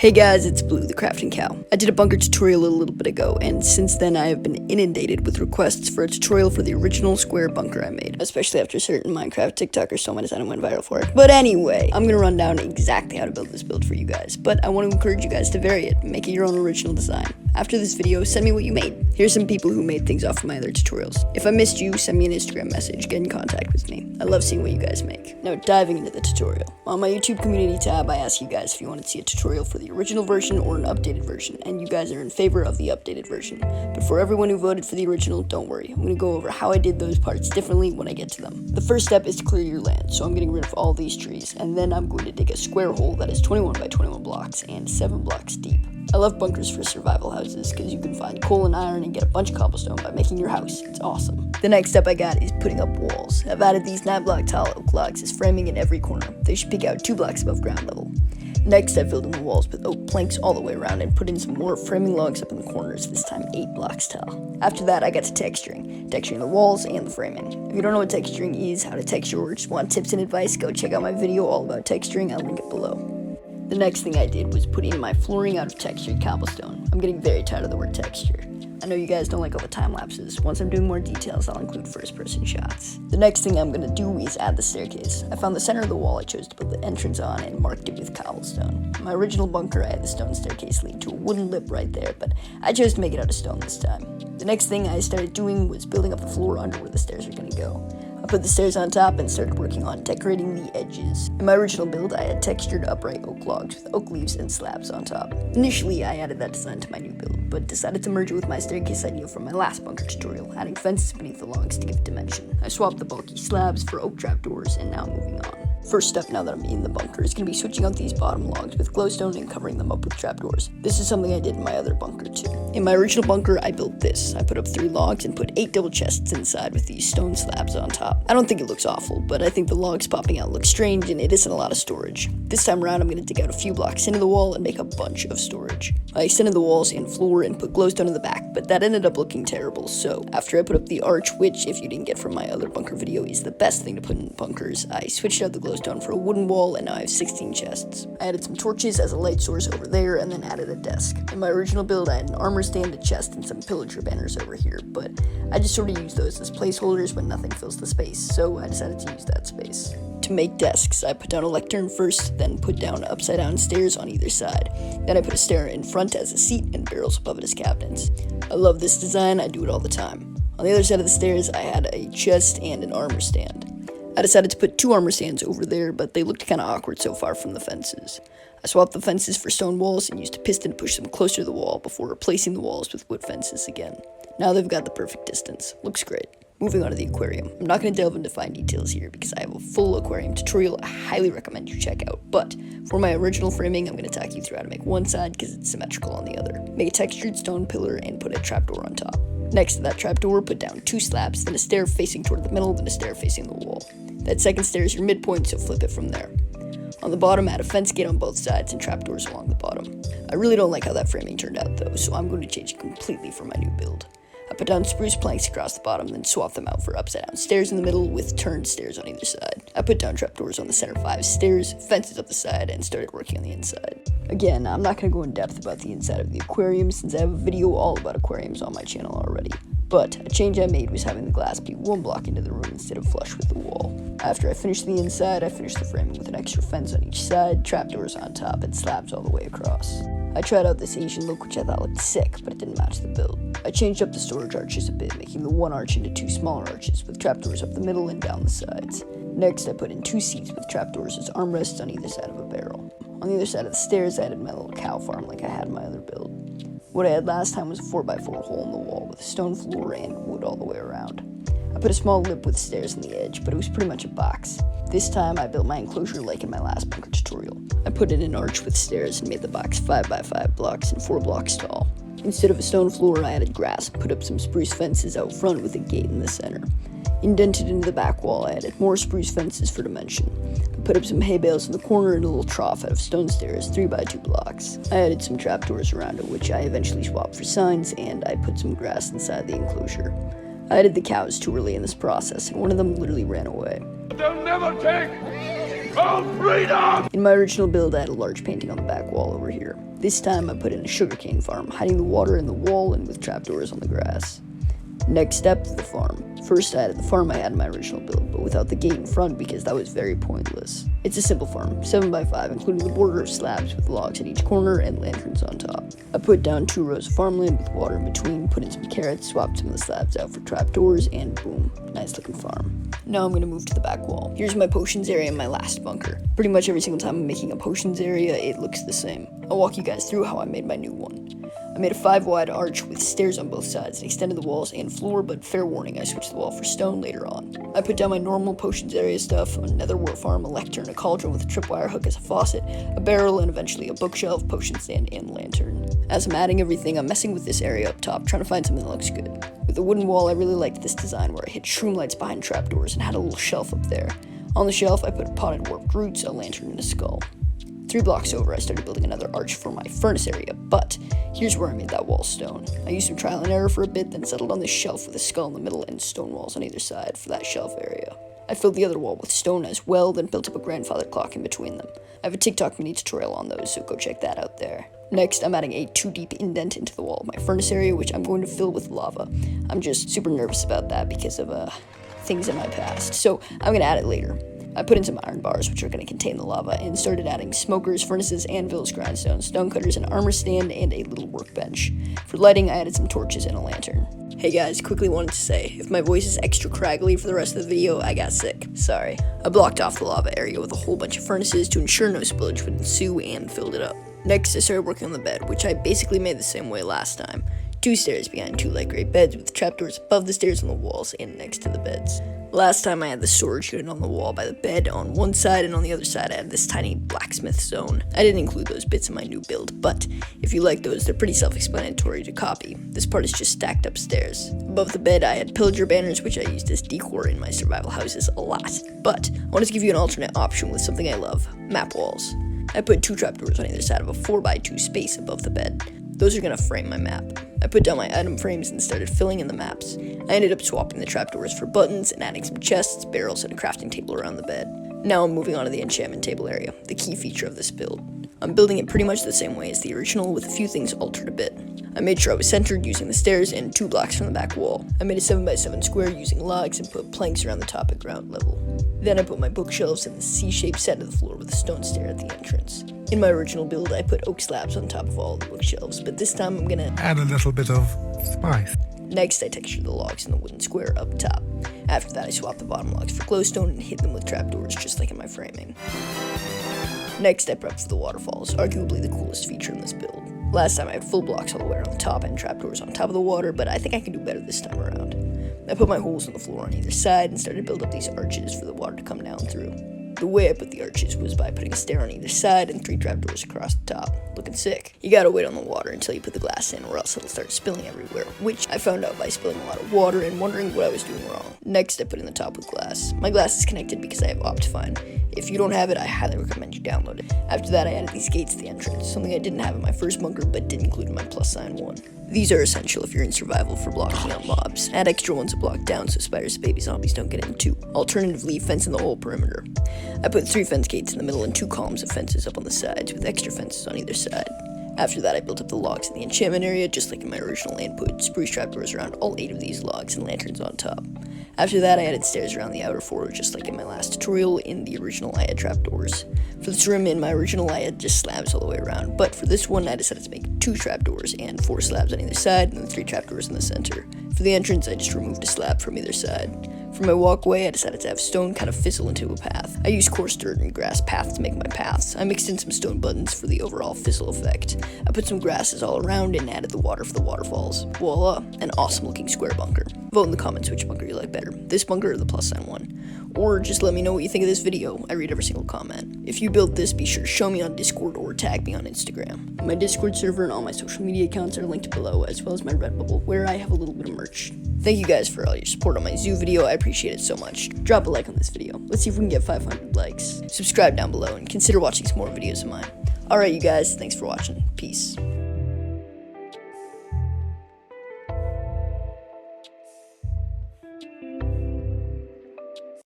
Hey guys, it's Blue, the Crafting Cow. I did a bunker tutorial a little bit ago, and since then I have been inundated with requests for a tutorial for the original square bunker I made, especially after certain Minecraft TikToker stole my design and went viral for it. But anyway, I'm gonna run down exactly how to build this build for you guys, but I want to encourage you guys to vary it, make it your own original design. After this video, send me what you made. Here's some people who made things off of my other tutorials. If I missed you, send me an Instagram message, get in contact with me. I love seeing what you guys make. Now diving into the tutorial. On my YouTube community tab, I asked you guys if you wanted to see a tutorial for the original version or an updated version, and you guys are in favor of the updated version. But for everyone who voted for the original, don't worry. I'm going to go over how I did those parts differently when I get to them. The first step is to clear your land, so I'm getting rid of all these trees, and then I'm going to dig a square hole that is 21 by 21 blocks and 7 blocks deep. I love bunkers for survival houses because you can find coal and iron and get a bunch of cobblestone by making your house. It's awesome. The next step I got is putting up walls. I've added these 9-block tall oak logs as framing in every corner. They should peek out 2 blocks above ground level. Next, I filled in the walls with oak planks all the way around and put in some more framing logs up in the corners, this time 8 blocks tall. After that, I got to texturing the walls and the framing. If you don't know what texturing is, how to texture, or just want tips and advice, go check out my video all about texturing. I'll link it below. The next thing I did was put in my flooring out of textured cobblestone. I'm getting very tired of the word texture. I know you guys don't like all the time lapses. Once I'm doing more details, I'll include first-person shots. The next thing I'm going to do is add the staircase. I found the center of the wall I chose to put the entrance on and marked it with cobblestone. In my original bunker, I had the stone staircase lead to a wooden lip right there, but I chose to make it out of stone this time. The next thing I started doing was building up the floor under where the stairs are going to go. I put the stairs on top and started working on decorating the edges. In my original build, I had textured upright oak logs with oak leaves and slabs on top. Initially, I added that design to my new build, but decided to merge it with my staircase idea from my last bunker tutorial, adding fences beneath the logs to give dimension. I swapped the bulky slabs for oak trapdoors, and now moving on. First step now that I'm in the bunker is going to be switching out these bottom logs with glowstone and covering them up with trapdoors. This is something I did in my other bunker too. In my original bunker, I built this. I put up 3 logs and put 8 double chests inside with these stone slabs on top. I don't think it looks awful, but I think the logs popping out look strange and it isn't a lot of storage. This time around, I'm going to dig out a few blocks into the wall and make a bunch of storage. I extended the walls and floor and put glowstone in the back, but that ended up looking terrible, so after I put up the arch, which if you didn't get from my other bunker video is the best thing to put in bunkers, I switched out the glowstone for a wooden wall and now I have 16 chests. I added some torches as a light source over there and then added a desk. In my original build, I had an armor stand, a chest, and some pillager banners over here, but I just sort of use those as placeholders when nothing fills the space, so I decided to use that space. To make desks, I put down a lectern first, then put down upside down stairs on either side. Then I put a stair in front as a seat and barrels above it as cabinets. I love this design, I do it all the time. On the other side of the stairs, I had a chest and an armor stand. I decided to put 2 armor stands over there, but they looked kind of awkward so far from the fences. I swapped the fences for stone walls and used a piston to push them closer to the wall before replacing the walls with wood fences again. Now they've got the perfect distance. Looks great. Moving on to the aquarium. I'm not going to delve into fine details here because I have a full aquarium tutorial I highly recommend you check out, but for my original framing, I'm going to talk you through how to make one side because it's symmetrical on the other. Make a textured stone pillar and put a trapdoor on top. Next to that trapdoor, put down 2 slabs, then a stair facing toward the middle, then a stair facing the wall. That second stair is your midpoint, so flip it from there. On the bottom, add a fence gate on both sides and trapdoors along the bottom. I really don't like how that framing turned out though, so I'm going to change it completely for my new build. I put down spruce planks across the bottom, then swap them out for upside down stairs in the middle with turned stairs on either side. I put down trapdoors on the center 5 stairs, fences up the side, and started working on the inside. Again, I'm not going to go in depth about the inside of the aquarium since I have a video all about aquariums on my channel already. But a change I made was having the glass be 1 block into the room instead of flush with the wall. After I finished the inside, I finished the framing with an extra fence on each side, trapdoors on top, and slabs all the way across. I tried out this Asian look which I thought looked sick, but it didn't match the build. I changed up the storage arches a bit, making the 1 arch into 2 smaller arches with trapdoors up the middle and down the sides. Next, I put in 2 seats with trapdoors as armrests on either side of a barrel. On the other side of the stairs, I added my little cow farm like I had in my other build. What I had last time was a 4x4 hole in the wall with a stone floor and wood all the way around. I put a small lip with stairs on the edge, but it was pretty much a box. This time, I built my enclosure like in my last bunker tutorial. I put in an arch with stairs and made the box 5x5 blocks and 4 blocks tall. Instead of a stone floor, I added grass and put up some spruce fences out front with a gate in the center. Indented into the back wall, I added more spruce fences for dimension. I put up some hay bales in the corner and a little trough out of stone stairs, 3x2 blocks. I added some trapdoors around it, which I eventually swapped for signs, and I put some grass inside the enclosure. I added the cows too early in this process, and one of them literally ran away. They'll never take In my original build, I had a large painting on the back wall over here. This time, I put in a sugarcane farm, hiding the water in the wall and with trapdoors on the grass. Next step, the farm. First, I added the farm I had in my original build, but without the gate in front because that was very pointless. It's a simple farm, 7x5, including the border of slabs with logs at each corner and lanterns on top. I put down 2 rows of farmland with water in between, put in some carrots, swapped some of the slabs out for trapdoors, and boom, nice looking farm. Now I'm going to move to the back wall. Here's my potions area in my last bunker. Pretty much every single time I'm making a potions area, it looks the same. I'll walk you guys through how I made my new one. I made a 5-wide arch with stairs on both sides and extended the walls and floor, but fair warning, I switched the wall for stone later on. I put down my normal potions area stuff, a nether wart farm, a lectern, a cauldron with a tripwire hook as a faucet, a barrel, and eventually a bookshelf, potion stand, and lantern. As I'm adding everything, I'm messing with this area up top, trying to find something that looks good. With the wooden wall, I really liked this design where I hid shroom lights behind trapdoors and had a little shelf up there. On the shelf, I put potted warped roots, a lantern, and a skull. 3 blocks over, I started building another arch for my furnace area, but here's where I made that wall stone. I used some trial and error for a bit, then settled on this shelf with a skull in the middle and stone walls on either side for that shelf area. I filled the other wall with stone as well, then built up a grandfather clock in between them. I have a TikTok mini tutorial on those, so go check that out there. Next, I'm adding a 2-deep indent into the wall of my furnace area, which I'm going to fill with lava. I'm just super nervous about that because of things in my past, so I'm going to add it later. I put in some iron bars, which are going to contain the lava, and started adding smokers, furnaces, anvils, grindstones, stone cutters, an armor stand, and a little workbench. For lighting, I added some torches and a lantern. Hey guys, quickly wanted to say, if my voice is extra craggly for the rest of the video, I got sick. Sorry. I blocked off the lava area with a whole bunch of furnaces to ensure no spillage would ensue and filled it up. Next, I started working on the bed, which I basically made the same way last time. 2 stairs behind 2 light gray beds with trapdoors above the stairs on the walls and next to the beds. Last time I had the storage unit on the wall by the bed on one side, and on the other side I had this tiny blacksmith zone. I didn't include those bits in my new build, but if you like those, they're pretty self-explanatory to copy. This part is just stacked upstairs. Above the bed I had pillager banners, which I used as decor in my survival houses a lot. But I wanted to give you an alternate option with something I love, map walls. I put 2 trapdoors on either side of a 4x2 space above the bed. Those are going to frame my map. I put down my item frames and started filling in the maps. I ended up swapping the trapdoors for buttons and adding some chests, barrels, and a crafting table around the bed. Now I'm moving on to the enchantment table area, the key feature of this build. I'm building it pretty much the same way as the original, with a few things altered a bit. I made sure I was centered using the stairs and 2 blocks from the back wall. I made a 7x7 square using logs and put planks around the top at ground level. Then I put my bookshelves in the C-shaped set of the floor with a stone stair at the entrance. In my original build, I put oak slabs on top of all the bookshelves, but this time I'm gonna add a little bit of spice. Next, I textured the logs in the wooden square up top. After that, I swapped the bottom logs for glowstone and hid them with trapdoors, just like in my framing. Next, I prepped for the waterfalls, arguably the coolest feature in this build. Last time I had full blocks all the way around the top and trapdoors on top of the water, but I think I can do better this time around. I put my holes in the floor on either side and started to build up these arches for the water to come down through. The way I put the arches was by putting a stair on either side and 3 trapdoors across the top. Looking sick. You gotta wait on the water until you put the glass in, or else it'll start spilling everywhere, which I found out by spilling a lot of water and wondering what I was doing wrong. Next, I put in the top with glass. My glass is connected because I have Optifine. If you don't have it, I highly recommend you download it. After that, I added these gates to the entrance, something I didn't have in my first bunker but did include in my +sign one. These are essential if you're in survival for blocking out mobs. Add extra ones to block down so spiders and baby zombies don't get in too. Alternatively, fence in the whole perimeter. I put 3 fence gates in the middle and 2 columns of fences up on the sides with extra fences on either side. After that, I built up the logs in the enchantment area just like in my original and put spruce trapdoors around all 8 of these logs and lanterns on top. After that, I added stairs around the outer forge just like in my last tutorial. In the original, I had trapdoors. For this room in my original, I had just slabs all the way around, but for this one, I decided to make 2 trapdoors and 4 slabs on either side and then 3 trapdoors in the center. For the entrance, I just removed a slab from either side. For my walkway, I decided to have stone kind of fizzle into a path. I used coarse dirt and grass paths to make my paths. I mixed in some stone buttons for the overall fizzle effect. I put some grasses all around and added the water for the waterfalls. Voila, an awesome looking square bunker. Vote in the comments which bunker you like better, this bunker or the +sign one. Or just let me know what you think of this video. I read every single comment. If you build this, be sure to show me on Discord or tag me on Instagram. My Discord server and all my social media accounts are linked below, as well as my Redbubble, where I have a little bit of merch. Thank you guys for all your support on my zoo video. I appreciate it so much. Drop a like on this video. Let's see if we can get 500 likes. Subscribe down below and consider watching some more videos of mine. Alright you guys, thanks for watching. Peace.